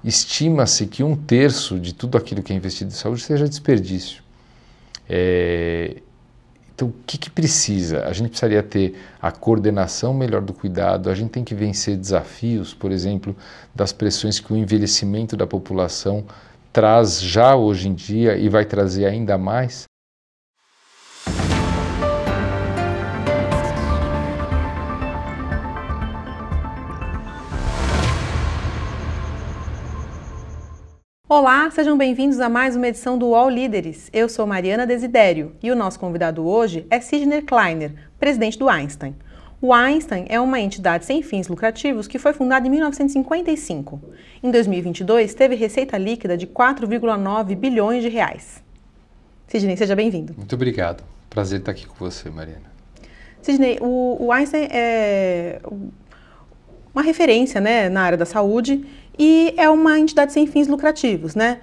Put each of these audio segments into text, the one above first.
estima-se que 1/3 de tudo aquilo que é investido em saúde seja desperdício. Então, o que precisa? A gente precisaria ter a coordenação melhor do cuidado, a gente tem que vencer desafios, por exemplo, das pressões que o envelhecimento da população traz já hoje em dia e vai trazer ainda mais. Olá, sejam bem-vindos a mais uma edição do UOL Líderes. Eu sou Mariana Desidério e o nosso convidado hoje é Sidney Kleiner, presidente do Einstein. O Einstein é uma entidade sem fins lucrativos que foi fundada em 1955. Em 2022, teve receita líquida de 4,9 bilhões de reais. Sidney, seja bem-vindo. Muito obrigado. Prazer estar aqui com você, Mariana. Sidney, o Einstein é uma referência, né, na área da saúde e é uma entidade sem fins lucrativos, né?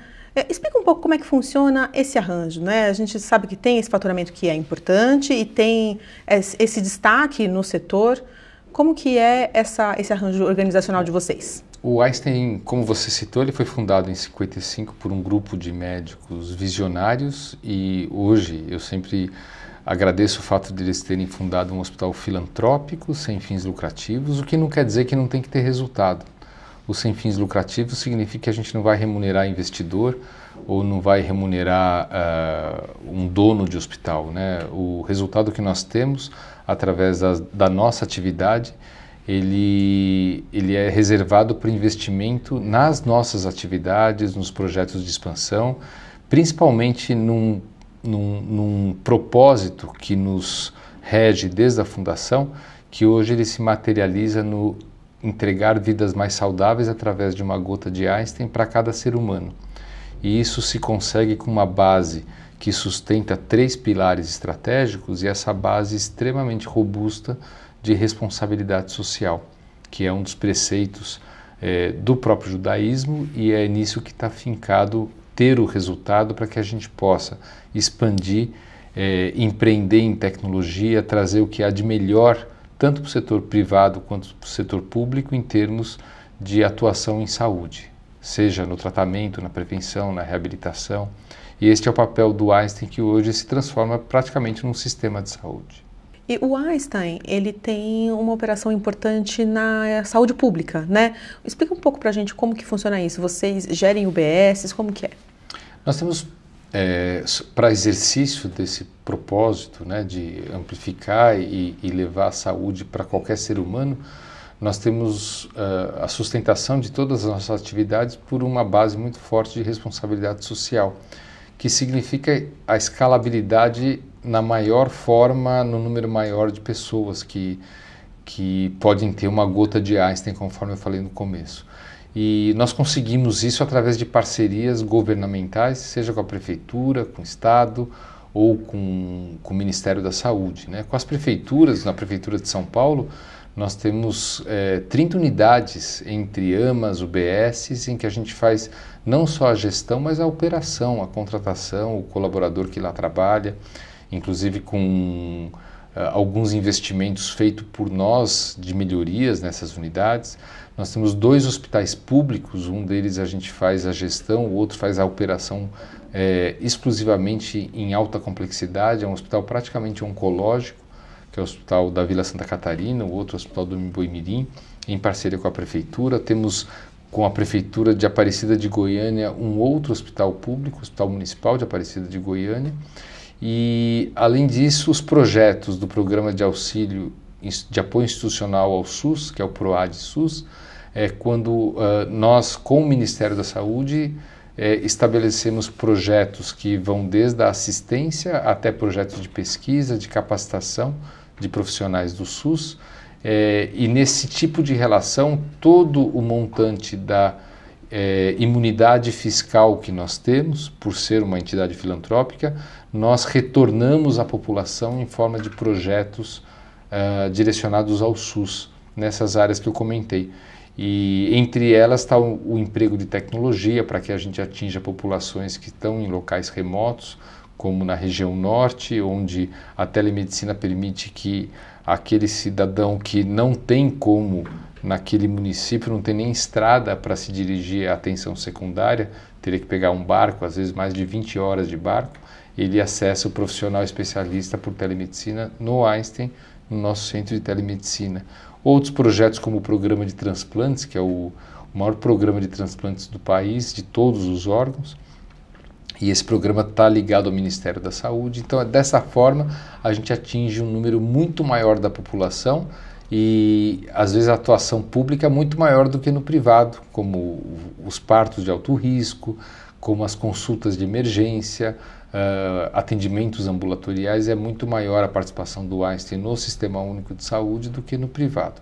Explica um pouco como é que funciona esse arranjo, né? A gente sabe que tem esse faturamento que é importante e tem esse destaque no setor. Como que é esse arranjo organizacional de vocês? O Einstein, como você citou, ele foi fundado em 55 por um grupo de médicos visionários e hoje eu sempre agradeço o fato de eles terem fundado um hospital filantrópico sem fins lucrativos, o que não quer dizer que não tem que ter resultado. O sem fins lucrativos significa que a gente não vai remunerar investidor ou não vai remunerar um dono de hospital, né? O resultado que nós temos através da nossa atividade, ele é reservado para investimento nas nossas atividades, nos projetos de expansão, principalmente num propósito que nos rege desde a fundação, que hoje ele se materializa no entregar vidas mais saudáveis através de uma gota de Einstein para cada ser humano. E isso se consegue com uma base que sustenta 3 pilares estratégicos e essa base extremamente robusta de responsabilidade social, que é um dos preceitos do próprio judaísmo e é nisso que está fincado ter o resultado para que a gente possa expandir, empreender em tecnologia, trazer o que há de melhor tanto para o setor privado quanto para o setor público em termos de atuação em saúde, seja no tratamento, na prevenção, na reabilitação. E este é o papel do Einstein, que hoje se transforma praticamente num sistema de saúde. E o Einstein, ele tem uma operação importante na saúde pública, né? Explica um pouco para a gente como que funciona isso. Vocês gerem UBSs, como que é? Nós temos, para exercício desse propósito, né, de amplificar e levar a saúde para qualquer ser humano, nós temos a sustentação de todas as nossas atividades por uma base muito forte de responsabilidade social, que significa a escalabilidade na maior forma, no número maior de pessoas que podem ter uma gota de Einstein, conforme eu falei no começo. E nós conseguimos isso através de parcerias governamentais, seja com a Prefeitura, com o Estado ou com o Ministério da Saúde, né? Com as prefeituras, na Prefeitura de São Paulo, nós temos 30 unidades entre AMAs, UBSs, em que a gente faz não só a gestão, mas a operação, a contratação, o colaborador que lá trabalha, inclusive com alguns investimentos feitos por nós de melhorias nessas unidades. Nós temos 2 hospitais públicos, um deles a gente faz a gestão, o outro faz a operação exclusivamente em alta complexidade, é um hospital praticamente oncológico, que é o Hospital da Vila Santa Catarina, o outro Hospital do Boimirim, em parceria com a Prefeitura. Temos com a Prefeitura de Aparecida de Goiânia um outro hospital público, o Hospital Municipal de Aparecida de Goiânia. E, além disso, os projetos do Programa de Auxílio de Apoio Institucional ao SUS, que é o PROAD-SUS, quando nós, com o Ministério da Saúde, estabelecemos projetos que vão desde a assistência até projetos de pesquisa, de capacitação de profissionais do SUS, e nesse tipo de relação, todo o montante da imunidade fiscal que nós temos, por ser uma entidade filantrópica, nós retornamos à população em forma de projetos direcionados ao SUS, nessas áreas que eu comentei. E entre elas está o emprego de tecnologia para que a gente atinja populações que estão em locais remotos, como na região norte, onde a telemedicina permite que aquele cidadão que não tem como naquele município não tem nem estrada para se dirigir à atenção secundária, teria que pegar um barco, às vezes mais de 20 horas de barco, ele acessa o profissional especialista por telemedicina no Einstein, no nosso centro de telemedicina. Outros projetos como o programa de transplantes, que é o maior programa de transplantes do país, de todos os órgãos, e esse programa está ligado ao Ministério da Saúde. Então, dessa forma, a gente atinge um número muito maior da população e, às vezes, a atuação pública é muito maior do que no privado, como os partos de alto risco, como as consultas de emergência, atendimentos ambulatoriais. É muito maior a participação do Einstein no Sistema Único de Saúde do que no privado.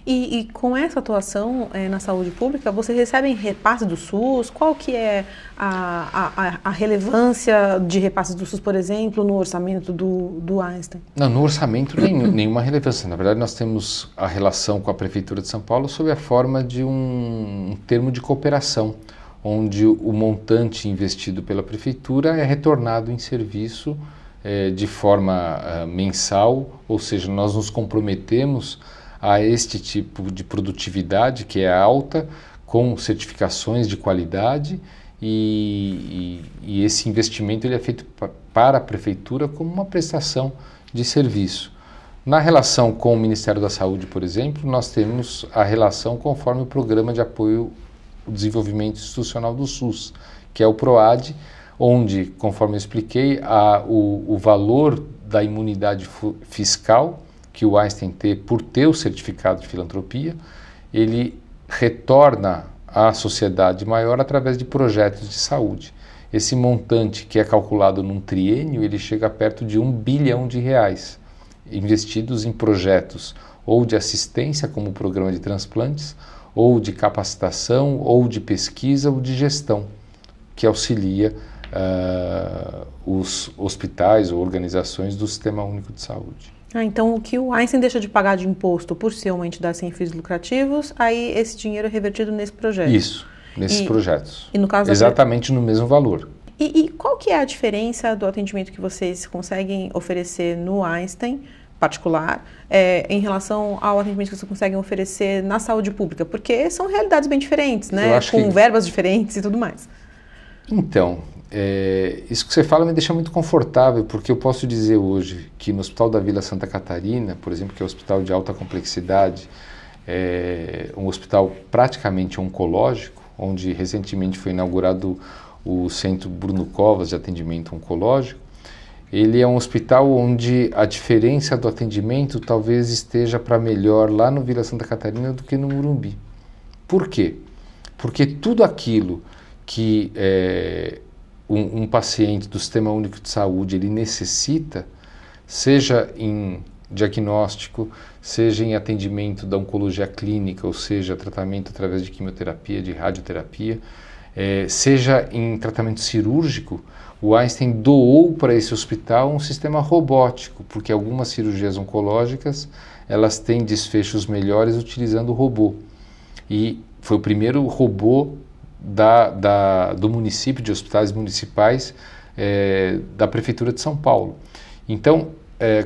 E com essa atuação na saúde pública, vocês recebem repasse do SUS? Qual que é a relevância de repasses do SUS, por exemplo, no orçamento do Einstein? Não, no orçamento nenhuma relevância. Na verdade, nós temos a relação com a Prefeitura de São Paulo sob a forma de um termo de cooperação, onde o montante investido pela Prefeitura é retornado em serviço de forma mensal, ou seja, nós nos comprometemos a este tipo de produtividade que é alta, com certificações de qualidade e esse investimento ele é feito para a Prefeitura como uma prestação de serviço. Na relação com o Ministério da Saúde, por exemplo, nós temos a relação conforme o Programa de Apoio ao Desenvolvimento Institucional do SUS, que é o PROAD, onde, conforme eu expliquei, o valor da imunidade fiscal que o Einstein tem por ter o certificado de filantropia, ele retorna à sociedade maior através de projetos de saúde. Esse montante que é calculado num triênio, ele chega perto de R$1 bilhão investidos em projetos ou de assistência, como o programa de transplantes, ou de capacitação, ou de pesquisa, ou de gestão, que auxilia os hospitais ou organizações do Sistema Único de Saúde. Então, o que o Einstein deixa de pagar de imposto por ser uma entidade sem fins lucrativos, aí esse dinheiro é revertido nesse projeto. Isso, nesses projetos. E no caso exatamente no mesmo valor. E qual que é a diferença do atendimento que vocês conseguem oferecer no Einstein particular em relação ao atendimento que vocês conseguem oferecer na saúde pública? Porque são realidades bem diferentes, né? Com verbas diferentes e tudo mais. Então, isso que você fala me deixa muito confortável, porque eu posso dizer hoje que no Hospital da Vila Santa Catarina, por exemplo, que é um hospital de alta complexidade, um hospital praticamente oncológico, onde recentemente foi inaugurado o Centro Bruno Covas de atendimento oncológico, ele é um hospital onde a diferença do atendimento talvez esteja para melhor lá no Vila Santa Catarina do que no Morumbi. Por quê? Porque tudo aquilo que um paciente do Sistema Único de Saúde ele necessita, seja em diagnóstico, seja em atendimento da oncologia clínica, ou seja, tratamento através de quimioterapia, de radioterapia, seja em tratamento cirúrgico, o Einstein doou para esse hospital um sistema robótico, porque algumas cirurgias oncológicas elas têm desfechos melhores utilizando o robô. E foi o primeiro robô do município, de hospitais municipais da Prefeitura de São Paulo. Então,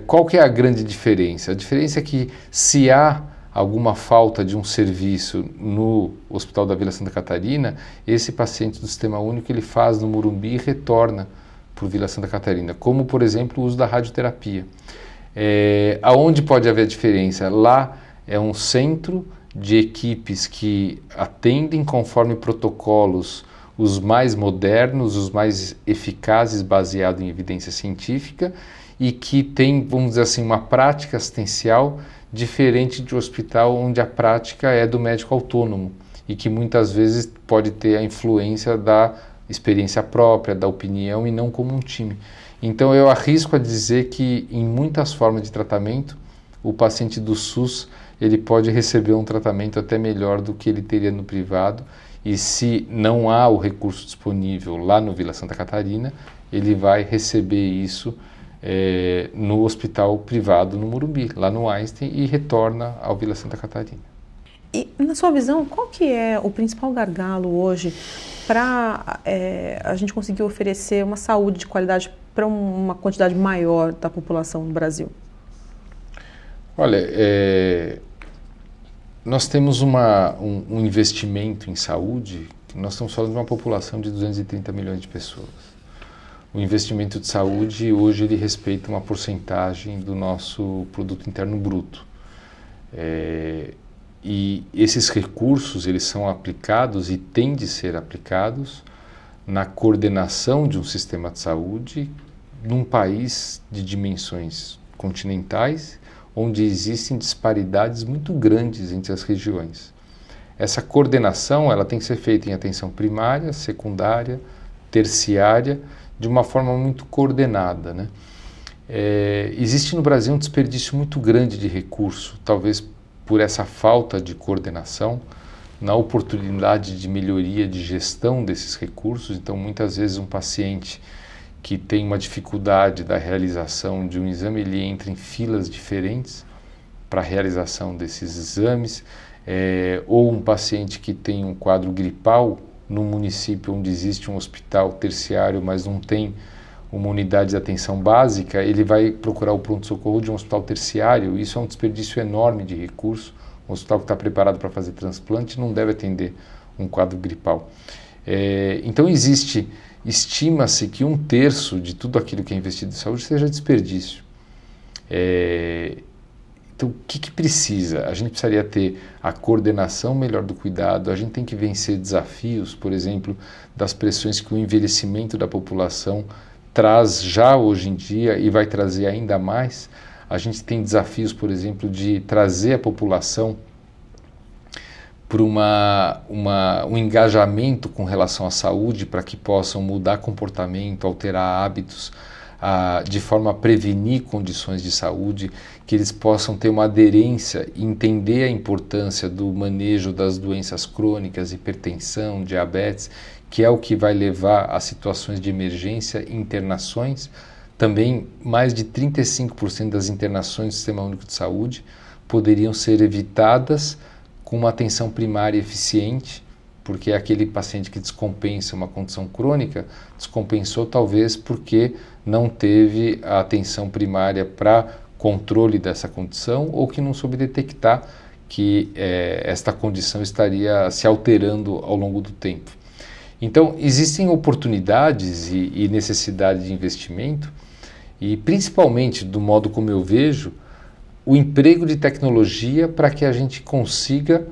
qual que é a grande diferença? A diferença é que se há alguma falta de um serviço no Hospital da Vila Santa Catarina, esse paciente do Sistema Único ele faz no Morumbi e retorna para o Vila Santa Catarina, como, por exemplo, o uso da radioterapia. Aonde pode haver diferença? Lá é um centro de equipes que atendem conforme protocolos os mais modernos, os mais eficazes, baseados em evidência científica e que tem, vamos dizer assim, uma prática assistencial diferente de um hospital onde a prática é do médico autônomo e que muitas vezes pode ter a influência da experiência própria, da opinião e não como um time. Então eu arrisco a dizer que em muitas formas de tratamento o paciente do SUS ele pode receber um tratamento até melhor do que ele teria no privado e se não há o recurso disponível lá no Vila Santa Catarina, ele vai receber isso no hospital privado no Morumbi, lá no Einstein, e retorna ao Vila Santa Catarina. E, na sua visão, qual que é o principal gargalo hoje para a gente conseguir oferecer uma saúde de qualidade para uma quantidade maior da população no Brasil? Olha, nós temos um investimento em saúde, nós estamos falando de uma população de 230 milhões de pessoas. O investimento de saúde, hoje, ele respeita uma porcentagem do nosso produto interno bruto. E esses recursos, eles são aplicados e têm de ser aplicados na coordenação de um sistema de saúde num país de dimensões continentais, onde existem disparidades muito grandes entre as regiões. Essa coordenação, ela tem que ser feita em atenção primária, secundária, terciária, de uma forma muito coordenada, né? Existe no Brasil um desperdício muito grande de recurso, talvez por essa falta de coordenação, na oportunidade de melhoria de gestão desses recursos. Então, muitas vezes um paciente que tem uma dificuldade da realização de um exame, ele entra em filas diferentes para a realização desses exames, ou um paciente que tem um quadro gripal no município onde existe um hospital terciário, mas não tem uma unidade de atenção básica, ele vai procurar o pronto-socorro de um hospital terciário. Isso é um desperdício enorme de recurso. Um hospital que está preparado para fazer transplante não deve atender um quadro gripal. Então estima-se que 1/3 de tudo aquilo que é investido em saúde seja desperdício. Então, o que precisa? A gente precisaria ter a coordenação melhor do cuidado, a gente tem que vencer desafios, por exemplo, das pressões que o envelhecimento da população traz já hoje em dia e vai trazer ainda mais. A gente tem desafios, por exemplo, de trazer a população para um engajamento com relação à saúde, para que possam mudar comportamento, alterar hábitos, de forma a prevenir condições de saúde, que eles possam ter uma aderência e entender a importância do manejo das doenças crônicas, hipertensão, diabetes, que é o que vai levar a situações de emergência e internações. Também mais de 35% das internações do Sistema Único de Saúde poderiam ser evitadas com uma atenção primária eficiente, porque aquele paciente que descompensa uma condição crônica, descompensou talvez porque não teve a atenção primária para controle dessa condição, ou que não soube detectar que esta condição estaria se alterando ao longo do tempo. Então, existem oportunidades e necessidade de investimento, e principalmente, do modo como eu vejo, o emprego de tecnologia para que a gente consiga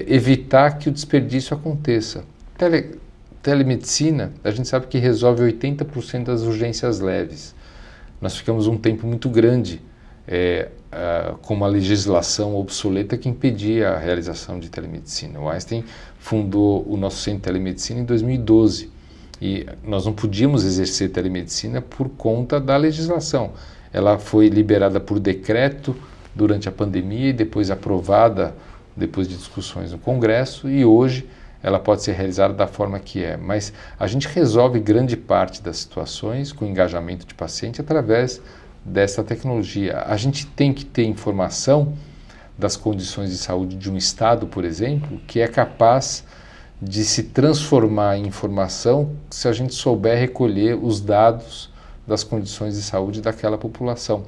evitar que o desperdício aconteça. Telemedicina, a gente sabe que resolve 80% das urgências leves. Nós ficamos um tempo muito grande com uma legislação obsoleta que impedia a realização de telemedicina. O Einstein fundou o nosso Centro de Telemedicina em 2012 e nós não podíamos exercer telemedicina por conta da legislação. Ela foi liberada por decreto durante a pandemia e depois aprovada depois de discussões no Congresso, e hoje ela pode ser realizada da forma que é. Mas a gente resolve grande parte das situações com engajamento de paciente através dessa tecnologia. A gente tem que ter informação das condições de saúde de um estado, por exemplo, que é capaz de se transformar em informação se a gente souber recolher os dados das condições de saúde daquela população.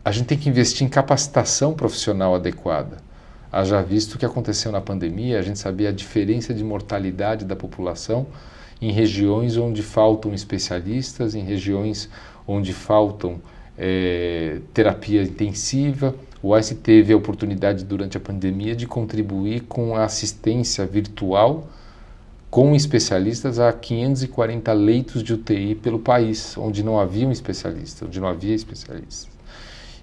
A gente tem que investir em capacitação profissional adequada. Haja visto o que aconteceu na pandemia, a gente sabia a diferença de mortalidade da população em regiões onde faltam especialistas, em regiões onde faltam terapia intensiva. O Einstein teve a oportunidade durante a pandemia de contribuir com a assistência virtual com especialistas a 540 leitos de UTI pelo país, onde não havia especialistas.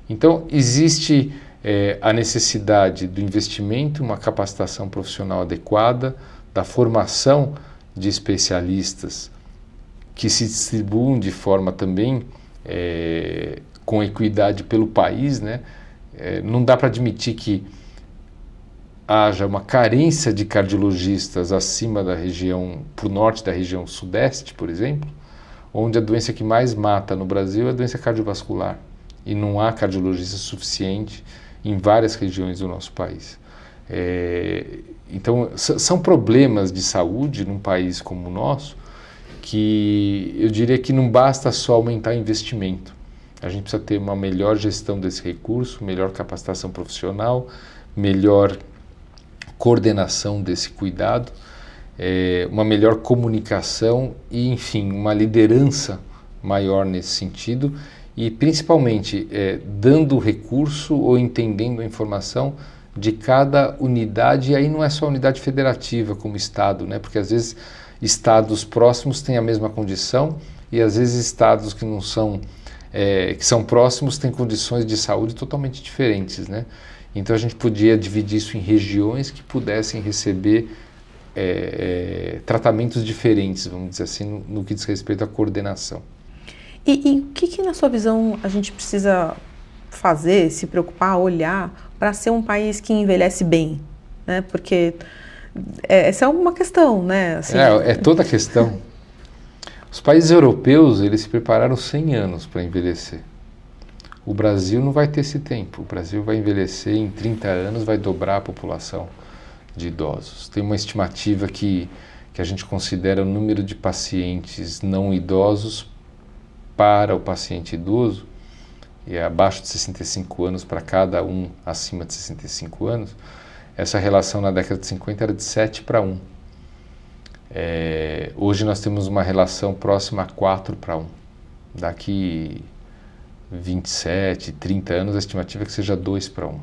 Então, existe a necessidade do investimento, uma capacitação profissional adequada, da formação de especialistas que se distribuam de forma também com equidade pelo país, né? Não dá para admitir que haja uma carência de cardiologistas acima da região, para o norte da região sudeste, por exemplo, onde a doença que mais mata no Brasil é a doença cardiovascular. E não há cardiologista suficiente em várias regiões do nosso país. Então, são problemas de saúde num país como o nosso, que eu diria que não basta só aumentar investimento. A gente precisa ter uma melhor gestão desse recurso, melhor capacitação profissional, melhor coordenação desse cuidado, uma melhor comunicação e, enfim, uma liderança maior nesse sentido e, principalmente, dando o recurso ou entendendo a informação de cada unidade, e aí não é só unidade federativa como Estado, né? Porque às vezes estados próximos têm a mesma condição e às vezes estados que não são, que são próximos têm condições de saúde totalmente diferentes, né? Então a gente podia dividir isso em regiões que pudessem receber tratamentos diferentes, vamos dizer assim, no que diz respeito à coordenação. E o que, na sua visão, a gente precisa fazer, se preocupar, olhar para ser um país que envelhece bem, né? Porque essa é uma questão, né? Assim, é toda a questão. Os países europeus, eles se prepararam 100 anos para envelhecer. O Brasil não vai ter esse tempo. O Brasil vai envelhecer em 30 anos, vai dobrar a população de idosos. Tem uma estimativa que a gente considera o número de pacientes não idosos para o paciente idoso, e é abaixo de 65 anos para cada um acima de 65 anos, essa relação na década de 50 era de 7 para 1. Hoje nós temos uma relação próxima a 4 para 1. Daqui 27, 30 anos, a estimativa é que seja 2 para 1.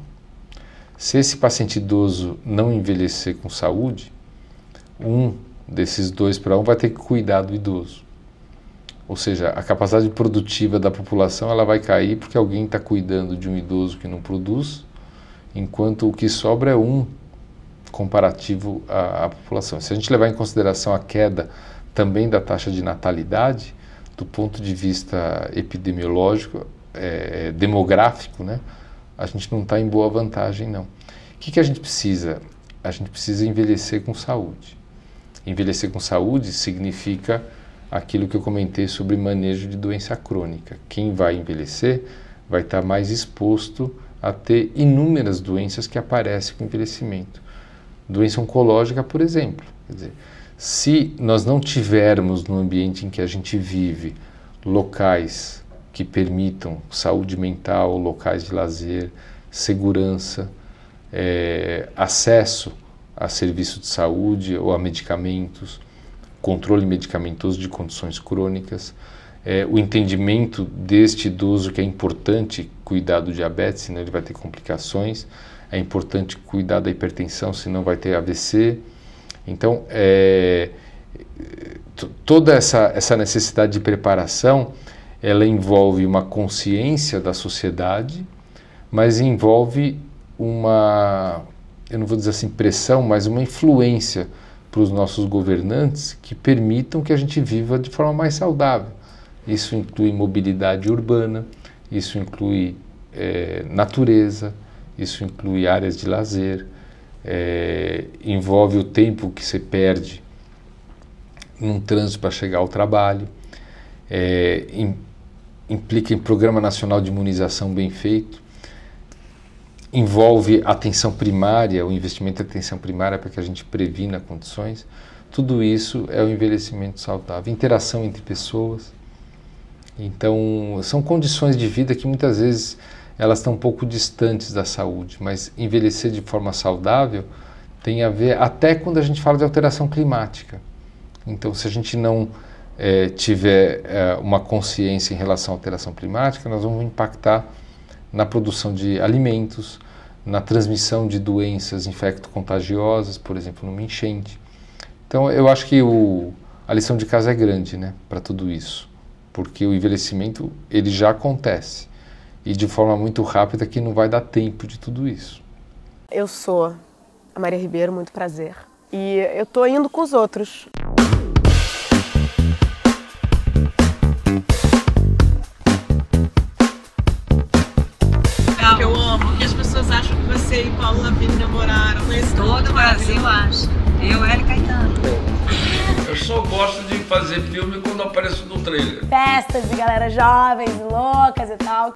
Se esse paciente idoso não envelhecer com saúde, um desses 2 para 1 vai ter que cuidar do idoso. Ou seja, a capacidade produtiva da população ela vai cair porque alguém está cuidando de um idoso que não produz, enquanto o que sobra é 1 comparativo à população. Se a gente levar em consideração a queda também da taxa de natalidade, do ponto de vista epidemiológico, demográfico, né, a gente não está em boa vantagem, não. O que a gente precisa? A gente precisa envelhecer com saúde. Envelhecer com saúde significa aquilo que eu comentei sobre manejo de doença crônica. Quem vai envelhecer vai estar mais exposto a ter inúmeras doenças que aparecem com o envelhecimento. Doença oncológica, por exemplo. Quer dizer, se nós não tivermos no ambiente em que a gente vive locais que permitam saúde mental, locais de lazer, segurança, acesso a serviço de saúde ou a medicamentos, controle medicamentoso de condições crônicas, o entendimento deste idoso que é importante cuidar do diabetes, senão ele vai ter complicações, é importante cuidar da hipertensão, senão vai ter AVC. Então, toda essa necessidade de preparação, ela envolve uma consciência da sociedade, mas envolve uma, eu não vou dizer assim pressão, mas uma influência para os nossos governantes que permitam que a gente viva de forma mais saudável. Isso inclui mobilidade urbana, isso inclui natureza, isso inclui áreas de lazer, envolve o tempo que você perde num trânsito para chegar ao trabalho, implica em Programa Nacional de Imunização bem feito, envolve atenção primária, o investimento em atenção primária para que a gente previna condições. Tudo isso é o envelhecimento saudável, interação entre pessoas. Então, são condições de vida que muitas vezes elas estão um pouco distantes da saúde, mas envelhecer de forma saudável tem a ver até quando a gente fala de alteração climática. Então, se a gente não tiver uma consciência em relação à alteração climática, nós vamos impactar na produção de alimentos, na transmissão de doenças infecto-contagiosas, por exemplo, numa enchente. Então, eu acho que a lição de casa é grande, né, para tudo isso, porque o envelhecimento ele já acontece e de forma muito rápida que não vai dar tempo de tudo isso. Eu sou a Maria Ribeiro, muito prazer, e eu tô indo com os outros. Eu amo que as pessoas acham que você e Paulo Lavigne namoraram. Todo o Brasil acha. Eu, Hélio Caetano. Eu só gosto de fazer filme quando apareço no trailer. Festas de galera jovens, loucas e tal.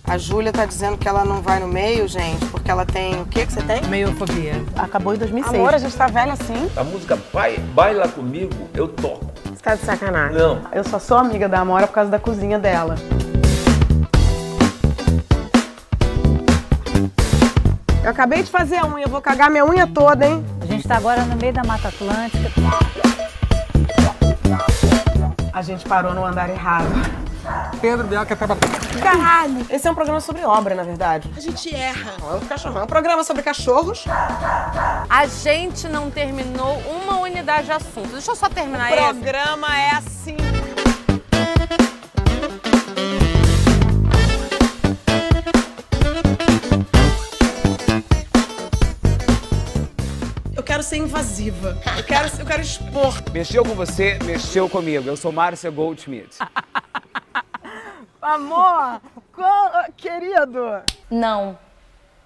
A Júlia tá dizendo que ela não vai no meio, gente, porque ela tem... O que você tem? Meiofobia. Acabou em 2006. Amor, a gente tá velha assim. A música Baila Comigo, eu toco. Você Tá de sacanagem. Não. Eu só sou amiga da Amora por causa da cozinha dela. Eu acabei de fazer a unha, eu vou cagar minha unha toda, hein? A gente tá agora no meio da Mata Atlântica. A gente parou no andar errado. Pedro Bianca tava... Caralho! Esse é um programa sobre obra, na verdade. A gente erra. Não é um cachorrão, é um programa sobre cachorros. A gente não terminou uma unidade de assunto. Deixa eu só terminar esse. O programa é assim. Eu quero ser invasiva. Eu quero expor. Mexeu com você, mexeu comigo. Eu sou Márcia Goldschmidt. Amor, querido. Não.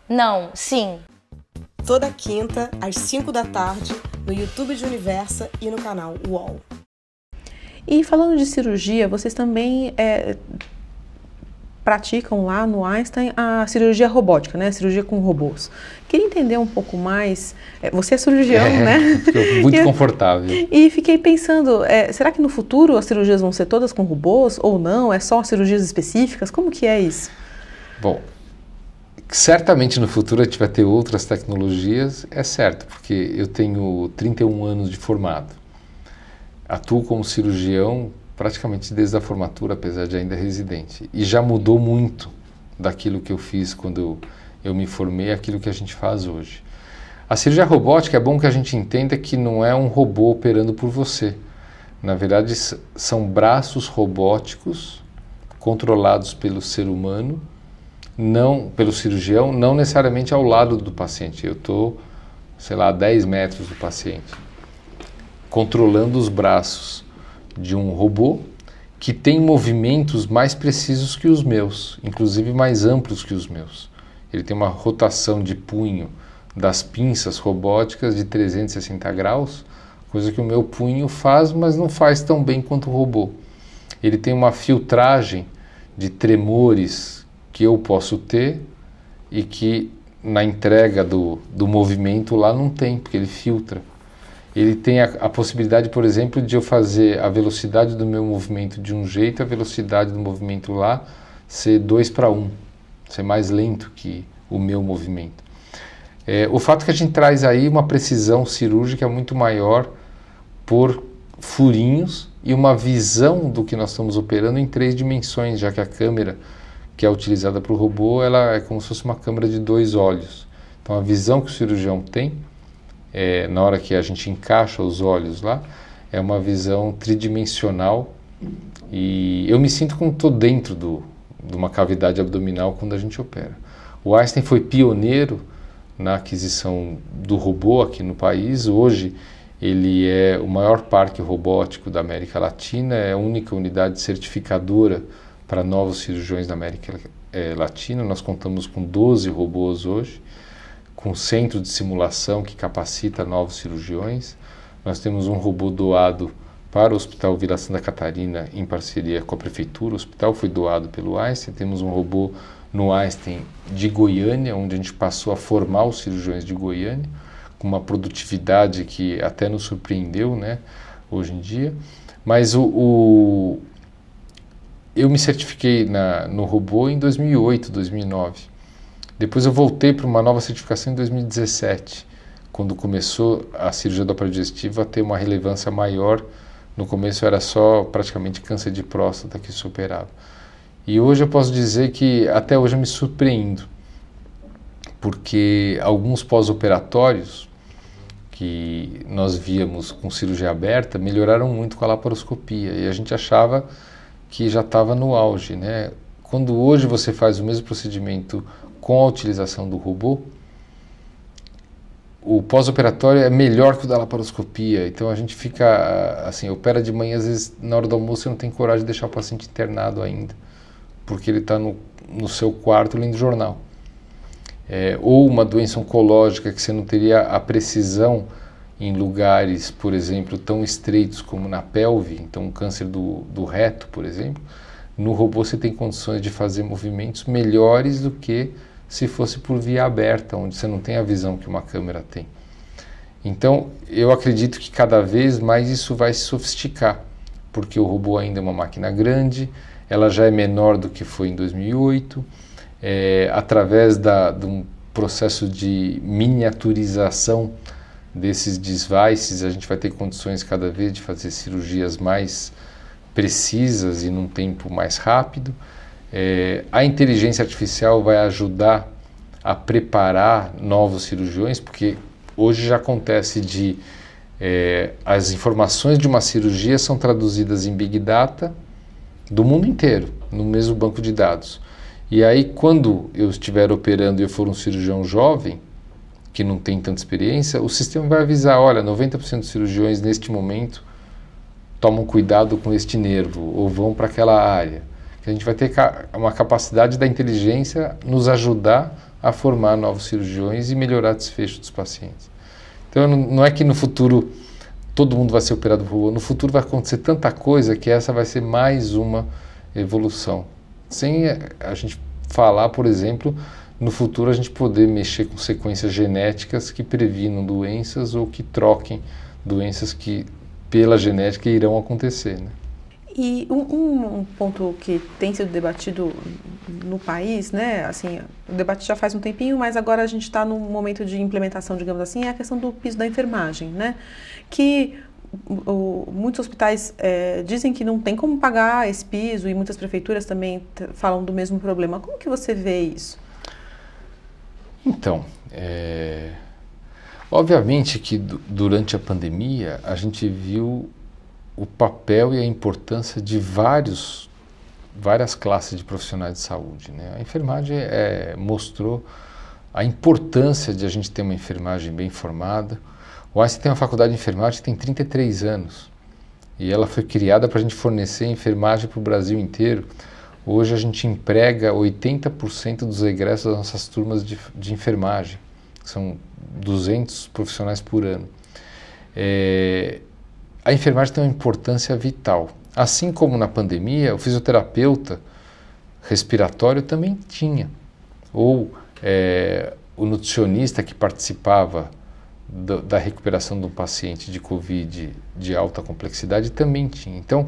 Não, sim. Toda quinta, às 5 da tarde, no YouTube de Universa e no canal UOL. E falando de cirurgia, vocês também praticam lá no Einstein a cirurgia robótica, né? Cirurgia com robôs. Queria entender um pouco mais. Você é cirurgião, né? Fico muito confortável. E fiquei pensando, será que no futuro as cirurgias vão ser todas com robôs ou não? É só cirurgias específicas? Como que é isso? Bom, certamente no futuro a gente vai ter outras tecnologias, é certo, porque eu tenho 31 anos de formado. Atuo como cirurgião praticamente desde a formatura, apesar de ainda residente. E já mudou muito daquilo que eu fiz quando eu me formei, aquilo que a gente faz hoje. A cirurgia robótica é bom que a gente entenda que não é um robô operando por você. Na verdade, são braços robóticos controlados pelo ser humano, não pelo cirurgião, não necessariamente ao lado do paciente. Eu estou, sei lá, a 10 metros do paciente, controlando os braços de um robô que tem movimentos mais precisos que os meus, inclusive mais amplos que os meus. Ele tem uma rotação de punho das pinças robóticas de 360 graus, coisa que o meu punho faz, mas não faz tão bem quanto o robô. Ele tem uma filtragem de tremores que eu posso ter e que na entrega do movimento lá não tem, porque ele filtra. Ele tem a possibilidade, por exemplo, de eu fazer a velocidade do meu movimento de um jeito, a velocidade do movimento lá ser 2:1, ser mais lento que o meu movimento. O fato é que a gente traz aí uma precisão cirúrgica muito maior por furinhos e uma visão do que nós estamos operando em 3 dimensões, já que a câmera que é utilizada para o robô, ela é como se fosse uma câmera de 2 olhos. Então a visão que o cirurgião tem, na hora que a gente encaixa os olhos lá, é uma visão tridimensional e eu me sinto como estou dentro de uma cavidade abdominal quando a gente opera. O Einstein foi pioneiro na aquisição do robô aqui no país. Hoje ele é o maior parque robótico da América Latina, é a única unidade certificadora para novos cirurgiões da América Latina. Nós contamos com 12 robôs hoje, com centro de simulação que capacita novos cirurgiões. Nós temos um robô doado para o Hospital Vila Santa Catarina em parceria com a Prefeitura. O hospital foi doado pelo Einstein. Temos um robô no Einstein de Goiânia, onde a gente passou a formar os cirurgiões de Goiânia, com uma produtividade que até nos surpreendeu, né, hoje em dia. Mas eu me certifiquei no robô em 2008, 2009. Depois eu voltei para uma nova certificação em 2017, quando começou a cirurgia do aparelho digestivo a ter uma relevância maior. No começo era só praticamente câncer de próstata que se operava. E hoje eu posso dizer que até hoje eu me surpreendo, porque alguns pós-operatórios que nós víamos com cirurgia aberta melhoraram muito com a laparoscopia e a gente achava que já estava no auge, né? Quando hoje você faz o mesmo procedimento com a utilização do robô, o pós-operatório é melhor que o da laparoscopia. Então a gente fica assim, opera de manhã, às vezes na hora do almoço você não tem coragem de deixar o paciente internado ainda, porque ele está no seu quarto lendo jornal. Ou uma doença oncológica que você não teria a precisão em lugares, por exemplo, tão estreitos como na pelve, então um câncer do reto, por exemplo, no robô você tem condições de fazer movimentos melhores do que se fosse por via aberta, onde você não tem a visão que uma câmera tem. Então, eu acredito que cada vez mais isso vai se sofisticar. porque o robô ainda é uma máquina grande, ela já é menor do que foi em 2008, através de um processo de miniaturização desses devices, a gente vai ter condições cada vez de fazer cirurgias mais precisas e num tempo mais rápido. A inteligência artificial vai ajudar a preparar novos cirurgiões, porque hoje já acontece as informações de uma cirurgia são traduzidas em Big Data do mundo inteiro, no mesmo banco de dados. E aí, quando eu estiver operando e eu for um cirurgião jovem, que não tem tanta experiência, o sistema vai avisar, olha, 90% dos cirurgiões neste momento tomam cuidado com este nervo, ou vão para aquela área. A gente vai ter uma capacidade da inteligência nos ajudar a formar novos cirurgiões e melhorar o desfecho dos pacientes. Então, não é que no futuro todo mundo vai ser operado por robô, no futuro vai acontecer tanta coisa que essa vai ser mais uma evolução. Sem a gente falar, por exemplo, no futuro a gente poder mexer com sequências genéticas que previnam doenças ou que troquem doenças que pela genética irão acontecer, né? E um ponto que tem sido debatido no país, né, assim, o debate já faz um tempinho, mas agora a gente está num momento de implementação, digamos assim, é a questão do piso da enfermagem, né, que muitos hospitais dizem que não tem como pagar esse piso e muitas prefeituras também falam do mesmo problema. Como que você vê isso? Então, obviamente que durante a pandemia a gente viu o papel e a importância de várias classes de profissionais de saúde, né? A enfermagem mostrou a importância de a gente ter uma enfermagem bem formada. O Einstein tem uma faculdade de enfermagem que tem 33 anos e ela foi criada para a gente fornecer enfermagem para o Brasil inteiro. Hoje a gente emprega 80% dos egressos das nossas turmas de enfermagem, são 200 profissionais por ano. A enfermagem tem uma importância vital. Assim como na pandemia, o fisioterapeuta respiratório também tinha. Ou o nutricionista que participava da recuperação de um paciente de Covid de alta complexidade também tinha. Então,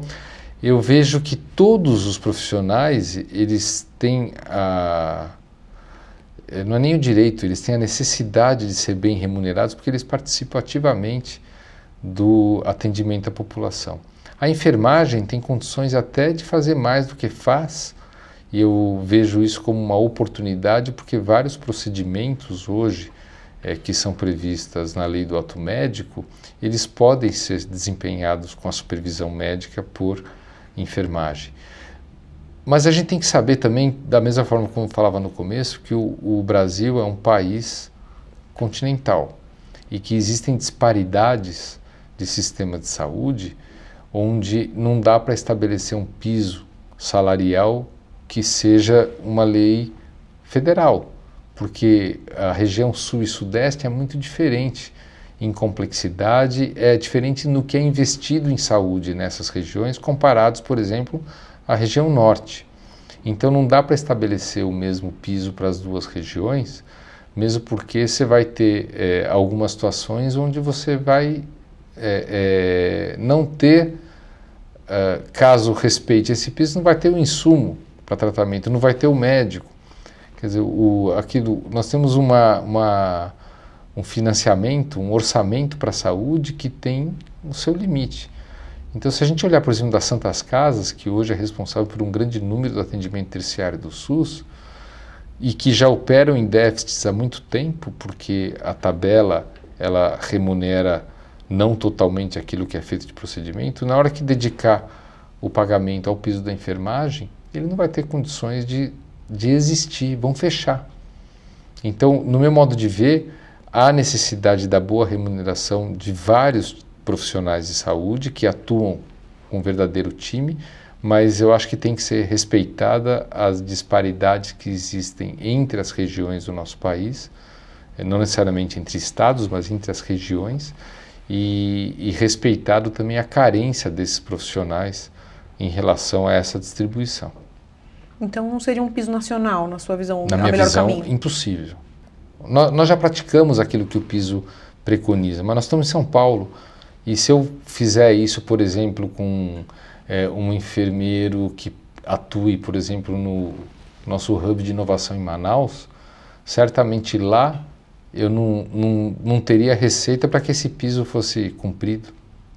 eu vejo que todos os profissionais, eles têm não é nem o direito, eles têm a necessidade de ser bem remunerados porque eles participam ativamente do atendimento à população. A enfermagem tem condições até de fazer mais do que faz, e eu vejo isso como uma oportunidade porque vários procedimentos hoje que são previstas na lei do ato médico, eles podem ser desempenhados com a supervisão médica por enfermagem. Mas a gente tem que saber também, da mesma forma como eu falava no começo, que o Brasil é um país continental e que existem disparidades de sistema de saúde onde não dá para estabelecer um piso salarial que seja uma lei federal, porque a região sul e sudeste é muito diferente em complexidade, é diferente no que é investido em saúde nessas regiões, comparados, por exemplo, à região norte. Então não dá para estabelecer o mesmo piso para as duas regiões, mesmo porque você vai ter algumas situações onde você vai não ter, caso respeite esse piso, não vai ter o insumo para tratamento, não vai ter o médico. Quer dizer, nós temos um financiamento, um orçamento para a saúde que tem o seu limite. Então, se a gente olhar, por exemplo, das Santas Casas, que hoje é responsável por um grande número do atendimento terciário do SUS, e que já operam em déficits há muito tempo, porque a tabela ela remunera não totalmente aquilo que é feito de procedimento, na hora que dedicar o pagamento ao piso da enfermagem, ele não vai ter condições de existir, vão fechar. Então, no meu modo de ver, há necessidade da boa remuneração de vários profissionais de saúde que atuam com um verdadeiro time, mas eu acho que tem que ser respeitada as disparidades que existem entre as regiões do nosso país, não necessariamente entre estados, mas entre as regiões, e respeitado também a carência desses profissionais em relação a essa distribuição. Então não seria um piso nacional, na sua visão, na minha visão, impossível. Nós já praticamos aquilo que o piso preconiza, mas nós estamos em São Paulo E se eu fizer isso, por exemplo, com um enfermeiro que atue, por exemplo, no nosso hub de inovação em Manaus, certamente lá eu não teria receita para que esse piso fosse cumprido.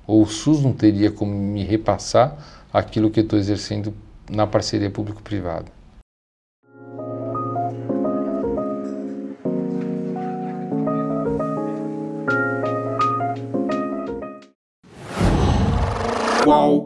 Ou o SUS não teria como me repassar aquilo que eu estou exercendo na parceria público-privada. Qual